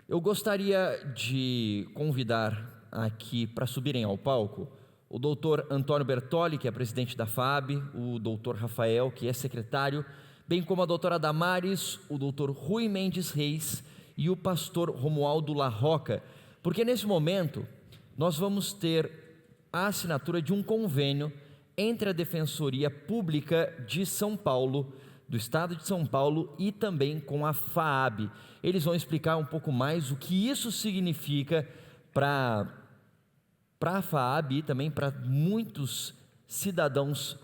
Eu gostaria de convidar aqui para subirem ao palco o doutor Antônio Bertoli, que é presidente da FAAB, o doutor Rafael, que é secretário, bem como a doutora Damares, o doutor Rui Mendes Reis e o pastor Romualdo La Roca, porque nesse momento nós vamos ter a assinatura de um convênio entre a Defensoria Pública de São Paulo, do Estado de São Paulo, e também com a FAAB. Eles vão explicar um pouco mais o que isso significa para a FAAB e também para muitos cidadãos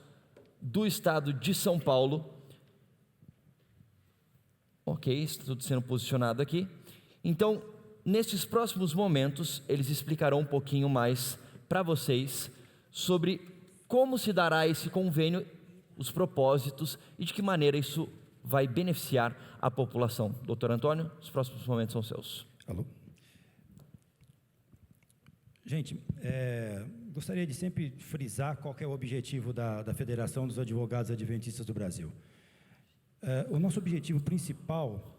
do Estado de São Paulo. Ok, está tudo sendo posicionado aqui. Então, nesses próximos momentos, eles explicarão um pouquinho mais para vocês sobre como se dará esse convênio, os propósitos e de que maneira isso vai beneficiar a população. Doutor Antônio, os próximos momentos são seus. Alô? Gente, gostaria de sempre frisar qual que é o objetivo da Federação dos Advogados Adventistas do Brasil. O nosso objetivo principal,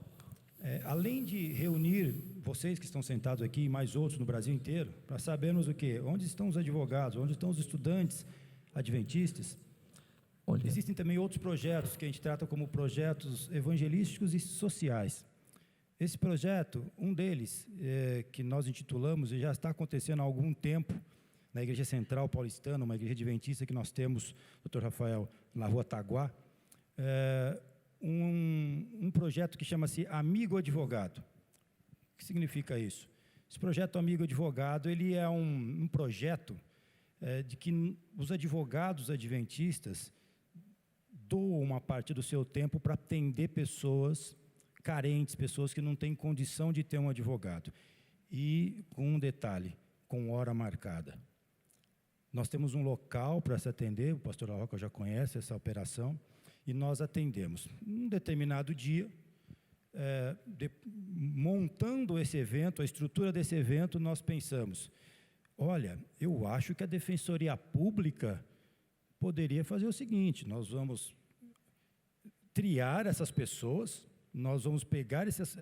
além de reunir vocês que estão sentados aqui e mais outros no Brasil inteiro, para sabermos o quê? Onde estão os advogados, onde estão os estudantes adventistas. Olha. Existem também outros projetos que a gente trata como projetos evangelísticos e sociais. Esse projeto, um deles, que nós intitulamos, e já está acontecendo há algum tempo, na Igreja Central Paulistana, uma igreja adventista que nós temos, Dr. Rafael, na Rua Taguá, um projeto que chama-se Amigo Advogado. O que significa isso? Esse projeto Amigo Advogado, ele é um projeto de que os advogados adventistas doam uma parte do seu tempo para atender pessoas carentes, pessoas que não têm condição de ter um advogado. E, com um detalhe, com hora marcada. Nós temos um local para se atender, o pastor La Roca já conhece essa operação, e nós atendemos. Num determinado dia, montando esse evento, a estrutura desse evento, nós pensamos, olha, eu acho que a Defensoria Pública poderia fazer o seguinte, nós vamos triar essas pessoas, nós vamos pegar essas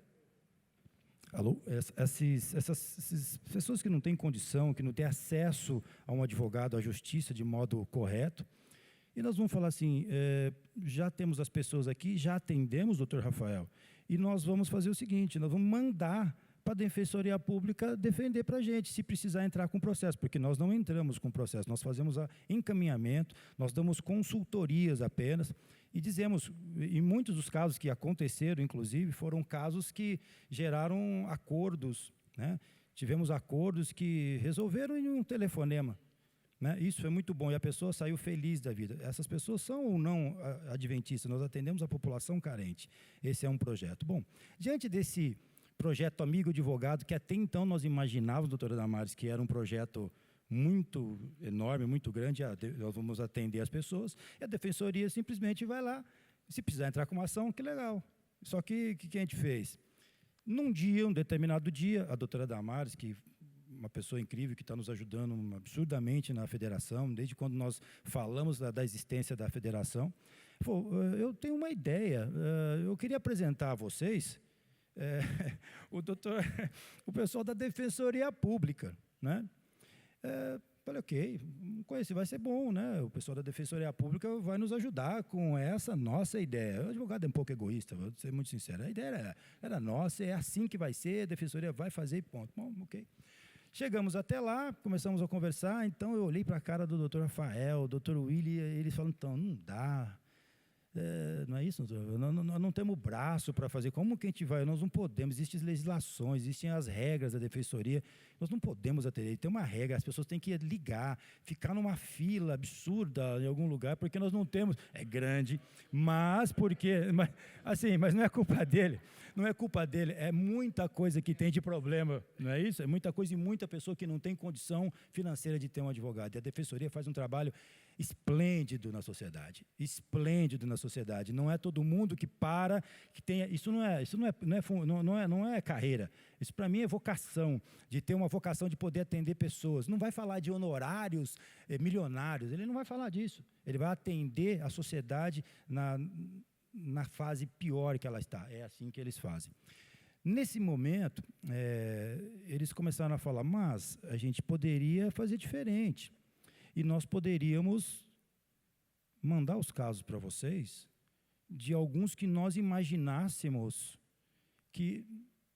pessoas que não têm condição, que não têm acesso a um advogado, à justiça de modo correto, e nós vamos falar assim, já temos as pessoas aqui, já atendemos o Dr. Rafael, e nós vamos fazer o seguinte, nós vamos mandar para a Defensoria Pública defender para a gente, se precisar entrar com processo, porque nós não entramos com processo, nós fazemos encaminhamento, nós damos consultorias apenas, e dizemos, em muitos dos casos que aconteceram, inclusive, foram casos que geraram acordos, né? Tivemos acordos que resolveram em um telefonema, né? Isso foi muito bom, e a pessoa saiu feliz da vida. Essas pessoas são ou não adventistas, nós atendemos a população carente. Esse é um projeto. Bom, diante desse projeto Amigo Advogado, que até então nós imaginávamos, doutora Damares, que era um projeto muito enorme, muito grande, nós vamos atender as pessoas, e a Defensoria simplesmente vai lá, se precisar entrar com uma ação, que legal. Só que o que a gente fez? Num dia, um determinado dia, a doutora Damares, que uma pessoa incrível que está nos ajudando absurdamente na federação, desde quando nós falamos da existência da federação, falou, eu tenho uma ideia, eu queria apresentar a vocês o pessoal da Defensoria Pública, né? Falei, ok, conheci, vai ser bom, né? O pessoal da Defensoria Pública vai nos ajudar com essa nossa ideia. O advogado é um pouco egoísta, vou ser muito sincero. A ideia era nossa, é assim que vai ser, a Defensoria vai fazer e ponto. Bom, ok. Chegamos até lá, começamos a conversar, então eu olhei para a cara do Dr. Rafael, do Dr. Willy, eles falam, então, não dá. Não é isso? Nós não temos braço para fazer. Como que a gente vai? Nós não podemos. Existem legislações, existem as regras da defensoria. Nós não podemos atender. Tem uma regra, as pessoas têm que ligar, ficar numa fila absurda em algum lugar, porque nós não temos. É grande, mas porque. Mas não é culpa dele. Não é culpa dele. É muita coisa que tem de problema, não é isso? É muita coisa e muita pessoa que não tem condição financeira de ter um advogado. E a defensoria faz um trabalho esplêndido na sociedade, esplêndido na sociedade. Não é todo mundo que para, que tenha. Isso não é carreira. Isso para mim é vocação, de ter uma vocação de poder atender pessoas. Não vai falar de honorários milionários. Ele não vai falar disso. Ele vai atender a sociedade na fase pior que ela está. É assim que eles fazem. Nesse momento, eles começaram a falar, mas a gente poderia fazer diferente. E nós poderíamos mandar os casos para vocês de alguns que nós imaginássemos que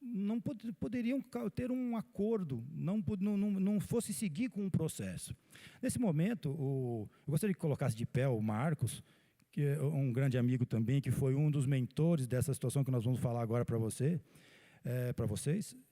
não poderiam ter um acordo, não fosse seguir com o processo. Nesse momento, eu gostaria que colocasse de pé o Marcos, que é um grande amigo também, que foi um dos mentores dessa situação que nós vamos falar agora para vocês.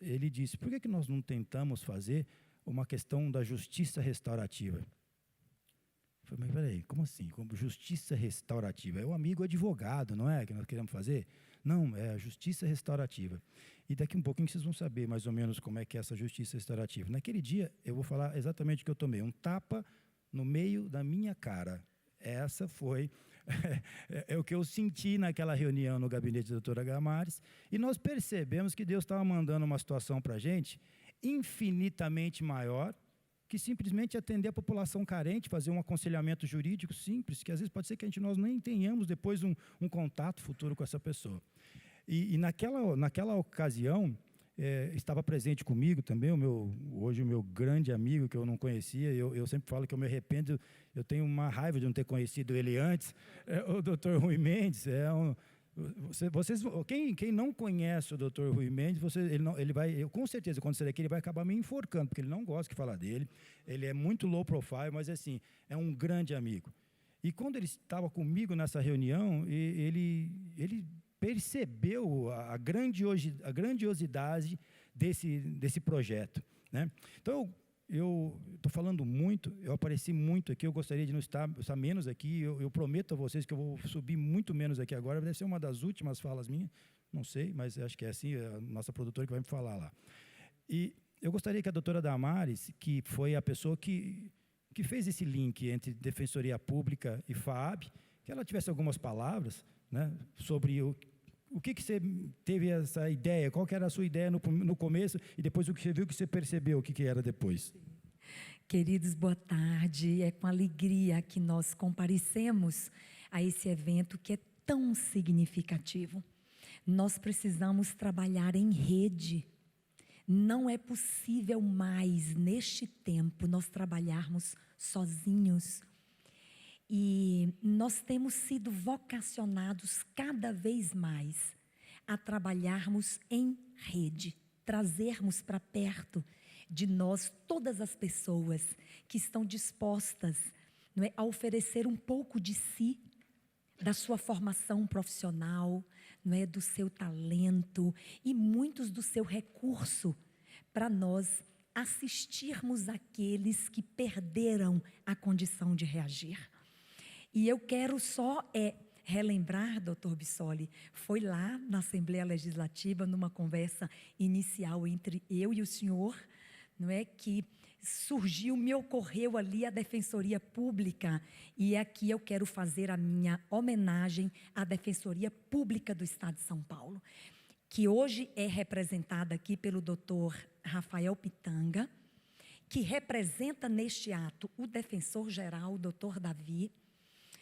Ele disse, por que nós não tentamos fazer uma questão da justiça restaurativa? Eu falei, mas peraí, como assim? Como justiça restaurativa? É o amigo advogado, não é, que nós queremos fazer? Não, é a justiça restaurativa. E daqui um pouquinho vocês vão saber mais ou menos como é que é essa justiça restaurativa. Naquele dia, eu vou falar exatamente o que eu tomei. Um tapa no meio da minha cara. Essa foi o que eu senti naquela reunião no gabinete da doutora Damares, e nós percebemos que Deus estava mandando uma situação para a gente infinitamente maior que simplesmente atender a população carente, fazer um aconselhamento jurídico simples, que às vezes pode ser que nós nem tenhamos depois um contato futuro com essa pessoa. E naquela ocasião, estava presente comigo também hoje o meu grande amigo, que eu não conhecia, eu sempre falo que eu me arrependo, eu tenho uma raiva de não ter conhecido ele antes, o Dr. Rui Mendes. Quem não conhece o Dr. Rui Mendes, ele vai, com certeza, quando sair daqui, ele vai acabar me enforcando, porque ele não gosta de falar dele, ele é muito low profile, mas assim, é um grande amigo. E quando ele estava comigo nessa reunião, ele percebeu a grandiosidade desse projeto, né? Então, eu estou falando muito, eu apareci muito aqui, eu gostaria de não estar menos aqui, eu prometo a vocês que eu vou subir muito menos aqui agora, deve ser uma das últimas falas minhas, não sei, mas acho que é assim, é a nossa produtora que vai me falar lá. E eu gostaria que a doutora Damares, que foi a pessoa que fez esse link entre Defensoria Pública e FAAB, que ela tivesse algumas palavras, né, sobre o que você teve essa ideia, qual que era a sua ideia no começo e depois o que você viu, que você percebeu, o que era depois. Queridos, boa tarde. É com alegria que nós comparecemos a esse evento que é tão significativo. Nós precisamos trabalhar em rede. Não é possível mais, neste tempo, nós trabalharmos sozinhos. E nós temos sido vocacionados cada vez mais a trabalharmos em rede, trazermos para perto de nós todas as pessoas que estão dispostas, não é, a oferecer um pouco de si, da sua formação profissional, não é, do seu talento e muitos do seu recurso para nós assistirmos aqueles que perderam a condição de reagir. E eu quero só relembrar, doutor Bissoli, foi lá na Assembleia Legislativa, numa conversa inicial entre eu e o senhor, não é, que me ocorreu ali a Defensoria Pública, e aqui eu quero fazer a minha homenagem à Defensoria Pública do Estado de São Paulo, que hoje é representada aqui pelo doutor Rafael Pitanga, que representa neste ato o defensor-geral, o doutor Davi.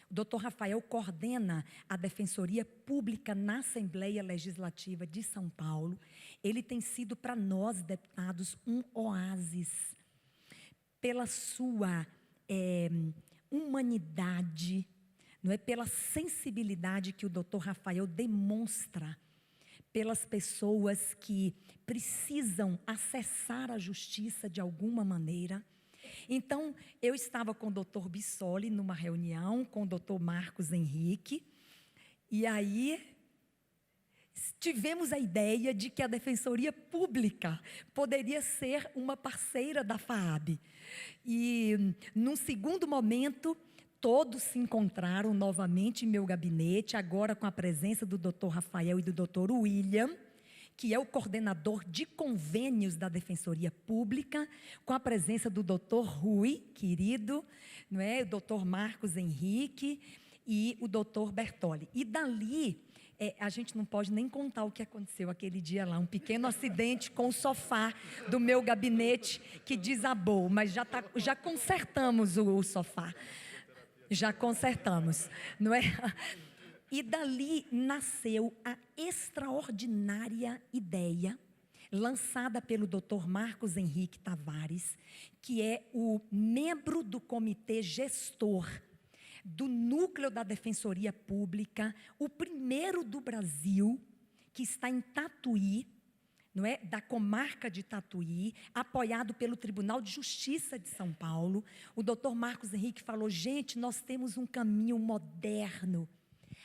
O doutor Rafael coordena a Defensoria Pública na Assembleia Legislativa de São Paulo. Ele tem sido para nós, deputados, um oásis pela sua humanidade, não é? Pela sensibilidade que o doutor Rafael demonstra pelas pessoas que precisam acessar a justiça de alguma maneira. Então, eu estava com o doutor Bissoli numa reunião com o doutor Marcos Henrique, e aí tivemos a ideia de que a Defensoria Pública poderia ser uma parceira da FAAB. E, num segundo momento, todos se encontraram novamente em meu gabinete, agora com a presença do doutor Rafael e do doutor William, que é o coordenador de convênios da Defensoria Pública, com a presença do doutor Rui, querido, não é? O doutor Marcos Henrique e o doutor Bertoli. E dali, a gente não pode nem contar o que aconteceu aquele dia lá, um pequeno acidente com o sofá do meu gabinete que desabou, mas já consertamos o sofá. Já consertamos, não é? E dali nasceu a extraordinária ideia, lançada pelo Dr. Marcos Henrique Tavares, que é o membro do comitê gestor do Núcleo da Defensoria Pública, o primeiro do Brasil, que está em Tatuí, não é? Da comarca de Tatuí, apoiado pelo Tribunal de Justiça de São Paulo. O doutor Marcos Henrique falou, gente, nós temos um caminho moderno.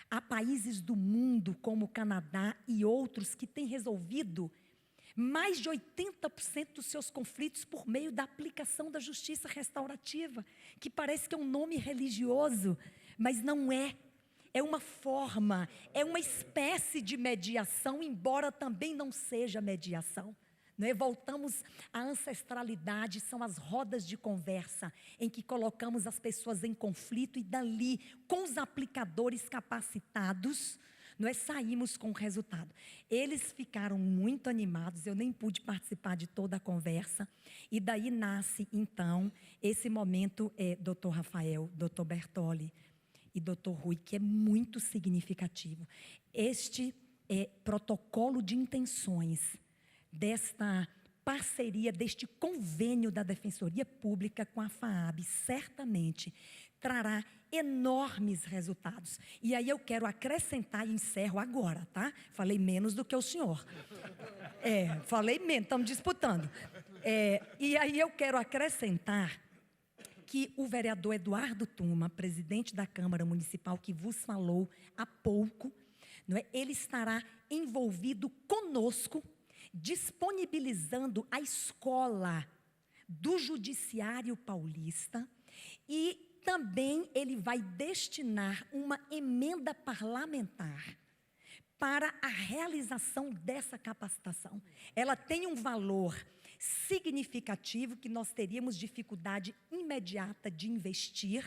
Há países do mundo, como o Canadá e outros, que têm resolvido mais de 80% dos seus conflitos por meio da aplicação da justiça restaurativa, que parece que é um nome religioso, mas não é. É uma forma, é uma espécie de mediação, embora também não seja mediação. Não é? Voltamos à ancestralidade, são as rodas de conversa em que colocamos as pessoas em conflito e dali, com os aplicadores capacitados, nós saímos com o resultado. Eles ficaram muito animados, eu nem pude participar de toda a conversa, e daí nasce, então, esse momento, Dr. Rafael, Dr. Bertoli e Dr. Rui, que é muito significativo. Este protocolo de intenções desta parceria, deste convênio da Defensoria Pública com a FAAB, certamente trará enormes resultados. E aí eu quero acrescentar e encerro agora, tá? Falei menos do que o senhor. Falei menos, estamos disputando. E aí eu quero acrescentar que o vereador Eduardo Tuma, presidente da Câmara Municipal, que vos falou há pouco, não é? Ele estará envolvido conosco, disponibilizando a escola do Judiciário Paulista e também ele vai destinar uma emenda parlamentar para a realização dessa capacitação. Ela tem um valor significativo que nós teríamos dificuldade imediata de investir,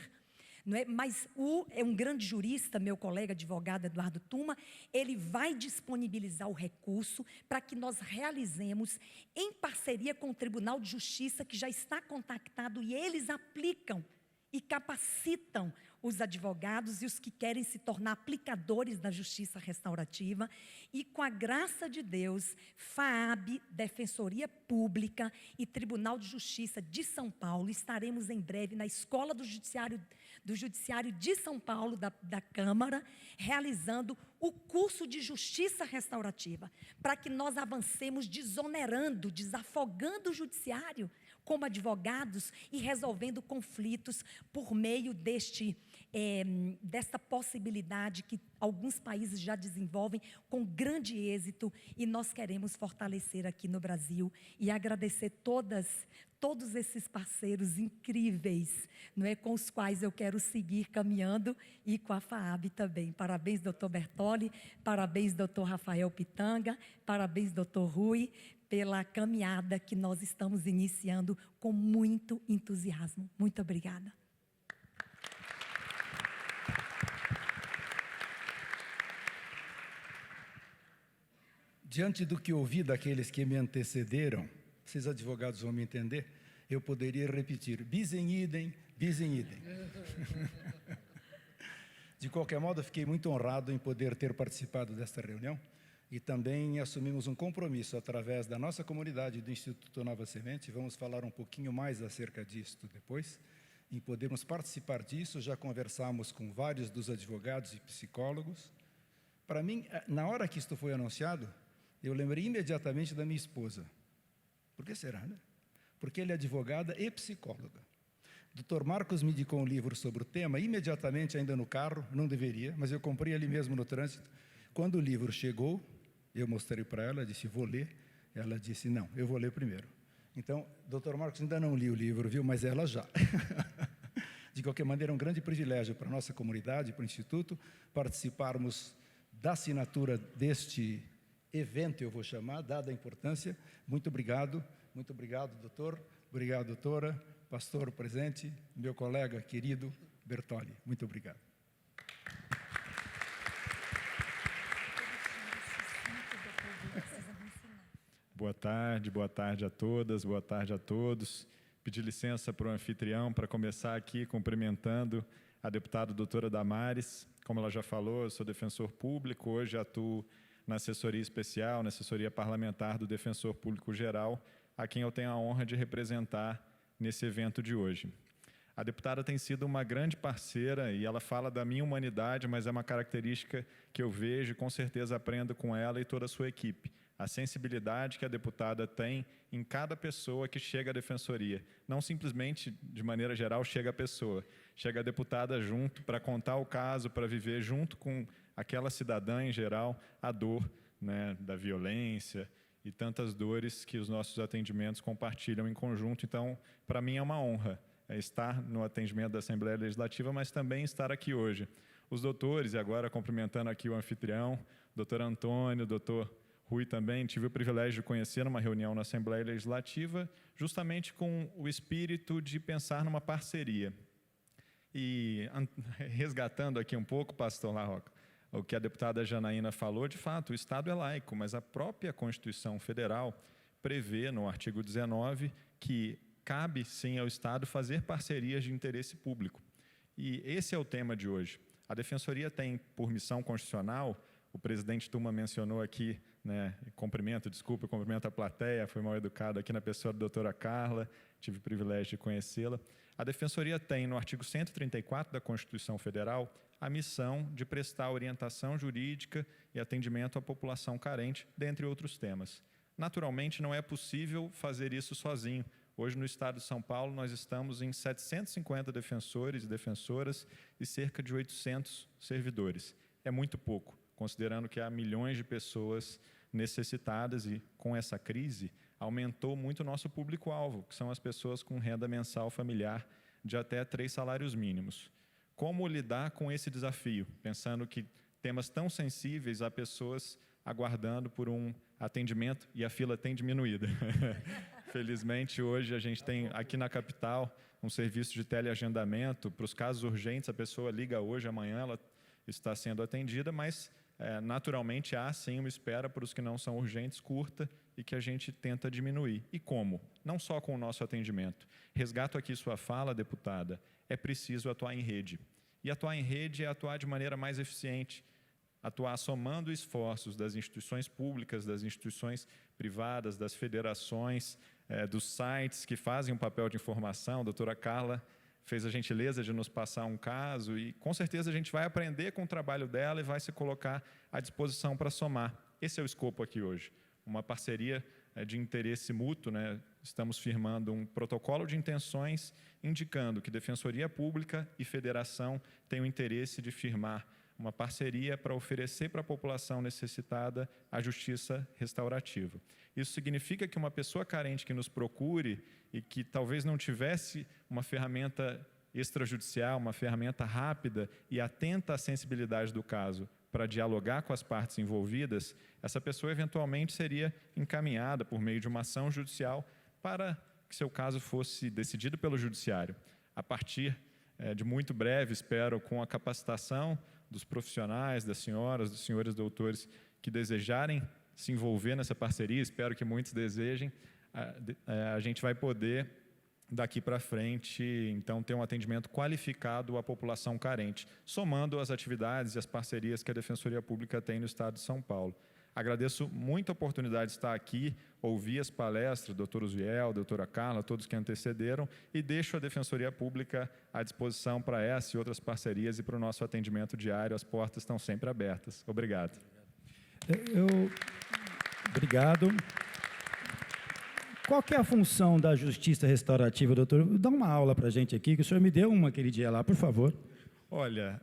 não é? Mas é um grande jurista, meu colega advogado Eduardo Tuma, ele vai disponibilizar o recurso para que nós realizemos em parceria com o Tribunal de Justiça, que já está contactado, e eles aplicam e capacitam os advogados e os que querem se tornar aplicadores da justiça restaurativa. E, com a graça de Deus, FAAB, Defensoria Pública e Tribunal de Justiça de São Paulo, estaremos em breve na Escola do Judiciário de São Paulo, da Câmara, realizando o curso de Justiça Restaurativa, para que nós avancemos desonerando, desafogando o judiciário como advogados e resolvendo conflitos por meio desta possibilidade que alguns países já desenvolvem com grande êxito, e nós queremos fortalecer aqui no Brasil e agradecer todos esses parceiros incríveis, não é, com os quais eu quero seguir caminhando, e com a FAAB também. Parabéns, doutor Bertoli, parabéns, doutor Rafael Pitanga, parabéns, doutor Rui, pela caminhada que nós estamos iniciando com muito entusiasmo. Muito obrigada. Diante do que ouvi daqueles que me antecederam, vocês advogados vão me entender, eu poderia repetir, bis in idem, bis in idem. De qualquer modo, eu fiquei muito honrado em poder ter participado desta reunião, e também assumimos um compromisso através da nossa comunidade do Instituto Nova Semente, vamos falar um pouquinho mais acerca disto depois, em podermos participar disso. Já conversamos com vários dos advogados e psicólogos. Para mim, na hora que isto foi anunciado, eu lembrei imediatamente da minha esposa. Por que será, né? Porque ela é advogada e psicóloga. Dr. Marcos me indicou um livro sobre o tema, imediatamente, ainda no carro, não deveria, mas eu comprei ali mesmo no trânsito. Quando o livro chegou, eu mostrei para ela, disse, vou ler. Ela disse, não, eu vou ler primeiro. Então, Dr. Marcos ainda não li o livro, viu? Mas ela já. De qualquer maneira, é um grande privilégio para a nossa comunidade, para o Instituto, participarmos da assinatura deste evento, eu vou chamar, dada a importância. Muito obrigado, doutor. Obrigado, doutora, pastor presente, meu colega querido Bertoli. Muito obrigado. Boa tarde a todas, boa tarde a todos. Pedir licença para o anfitrião para começar aqui cumprimentando a deputada doutora Damares, como ela já falou, eu sou defensor público, hoje atuo na assessoria especial, na assessoria parlamentar do Defensor Público Geral, a quem eu tenho a honra de representar nesse evento de hoje. A deputada tem sido uma grande parceira e ela fala da minha humanidade, mas é uma característica que eu vejo e com certeza aprendo com ela e toda a sua equipe. A sensibilidade que a deputada tem em cada pessoa que chega à defensoria. Não simplesmente, de maneira geral, chega a pessoa. Chega a deputada junto para contar o caso, para viver junto com aquela cidadã em geral a dor, né, da violência e tantas dores que os nossos atendimentos compartilham em conjunto. Então, para mim é uma honra estar no atendimento da Assembleia Legislativa, mas também estar aqui hoje. Os doutores, e agora cumprimentando aqui o anfitrião, doutor Antônio, doutor Rui também, tive o privilégio de conhecer numa reunião na Assembleia Legislativa, justamente com o espírito de pensar numa parceria. E resgatando aqui um pouco, pastor Larroca, o que a deputada Janaína falou, de fato, o Estado é laico, mas a própria Constituição Federal prevê, no artigo 19, que cabe, sim, ao Estado fazer parcerias de interesse público. E esse é o tema de hoje. A Defensoria tem, por missão constitucional, o presidente Tuma mencionou aqui, né, cumprimento a plateia, foi mal educado aqui na pessoa da doutora Carla, tive o privilégio de conhecê-la. A Defensoria tem, no artigo 134 da Constituição Federal, a missão de prestar orientação jurídica e atendimento à população carente, dentre outros temas. Naturalmente, não é possível fazer isso sozinho. Hoje, no estado de São Paulo, nós estamos em 750 defensores e defensoras e cerca de 800 servidores. É muito pouco, considerando que há milhões de pessoas necessitadas e, com essa crise, aumentou muito o nosso público-alvo, que são as pessoas com renda mensal familiar de até 3 salários mínimos. Como lidar com esse desafio, pensando que temas tão sensíveis há pessoas aguardando por um atendimento e a fila tem diminuído. Felizmente, hoje a gente tem aqui na capital um serviço de teleagendamento para os casos urgentes, a pessoa liga hoje, amanhã ela está sendo atendida, mas naturalmente há sim uma espera para os que não são urgentes curta e que a gente tenta diminuir. E como? Não só com o nosso atendimento. Resgato aqui sua fala, deputada, é preciso atuar em rede. E atuar em rede é atuar de maneira mais eficiente, atuar somando esforços das instituições públicas, das instituições privadas, das federações, dos sites que fazem um papel de informação. A doutora Carla fez a gentileza de nos passar um caso e, com certeza, a gente vai aprender com o trabalho dela e vai se colocar à disposição para somar. Esse é o escopo aqui hoje, uma parceria de interesse mútuo, né? Estamos firmando um protocolo de intenções indicando que Defensoria Pública e Federação têm o interesse de firmar uma parceria para oferecer para a população necessitada a justiça restaurativa. Isso significa que uma pessoa carente que nos procure e que talvez não tivesse uma ferramenta extrajudicial, uma ferramenta rápida e atenta à sensibilidade do caso para dialogar com as partes envolvidas, essa pessoa eventualmente seria encaminhada por meio de uma ação judicial para que seu caso fosse decidido pelo judiciário. A partir de muito breve, espero, com a capacitação dos profissionais, das senhoras, dos senhores doutores que desejarem se envolver nessa parceria, espero que muitos desejem, a gente vai poder, daqui para frente, então, ter um atendimento qualificado à população carente, somando as atividades e as parcerias que a Defensoria Pública tem no Estado de São Paulo. Agradeço muito a oportunidade de estar aqui, ouvir as palestras do doutor Uziel, doutora Carla, todos que antecederam, e deixo a Defensoria Pública à disposição para essa e outras parcerias e para o nosso atendimento diário. As portas estão sempre abertas. Obrigado. Obrigado. Qual que é a função da justiça restaurativa, doutor? Dá uma aula para a gente aqui, que o senhor me deu uma aquele dia lá, por favor. Olha,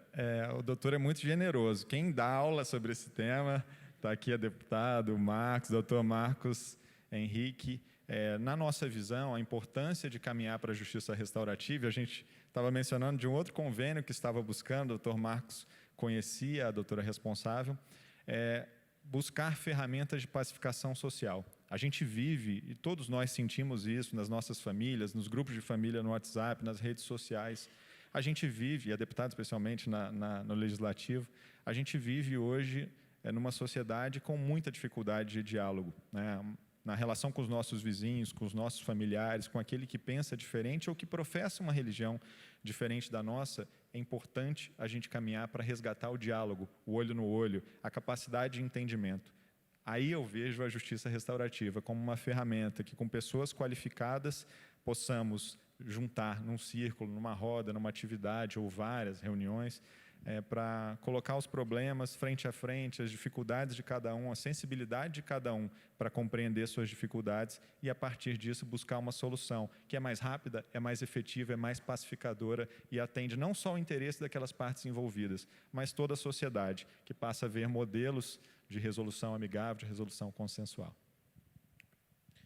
o doutor é muito generoso. Quem dá aula sobre esse tema... Está aqui a deputada, o Marcos, o doutor Marcos Henrique. Na nossa visão, a importância de caminhar para a justiça restaurativa, a gente estava mencionando de um outro convênio que estava buscando, o doutor Marcos conhecia a doutora responsável, buscar ferramentas de pacificação social. A gente vive, e todos nós sentimos isso nas nossas famílias, nos grupos de família, no WhatsApp, nas redes sociais. A gente vive, e a deputada especialmente no Legislativo, a gente vive hoje numa sociedade com muita dificuldade de diálogo, né? na relação com os nossos vizinhos, com os nossos familiares, com aquele que pensa diferente ou que professa uma religião diferente da nossa, é importante a gente caminhar para resgatar o diálogo, o olho no olho, a capacidade de entendimento. Aí eu vejo a justiça restaurativa como uma ferramenta que, com pessoas qualificadas, possamos juntar num círculo, numa roda, numa atividade ou várias reuniões, para colocar os problemas frente a frente, as dificuldades de cada um, a sensibilidade de cada um para compreender suas dificuldades e, a partir disso, buscar uma solução que é mais rápida, é mais efetiva, é mais pacificadora e atende não só o interesse daquelas partes envolvidas, mas toda a sociedade, que passa a ver modelos de resolução amigável, de resolução consensual.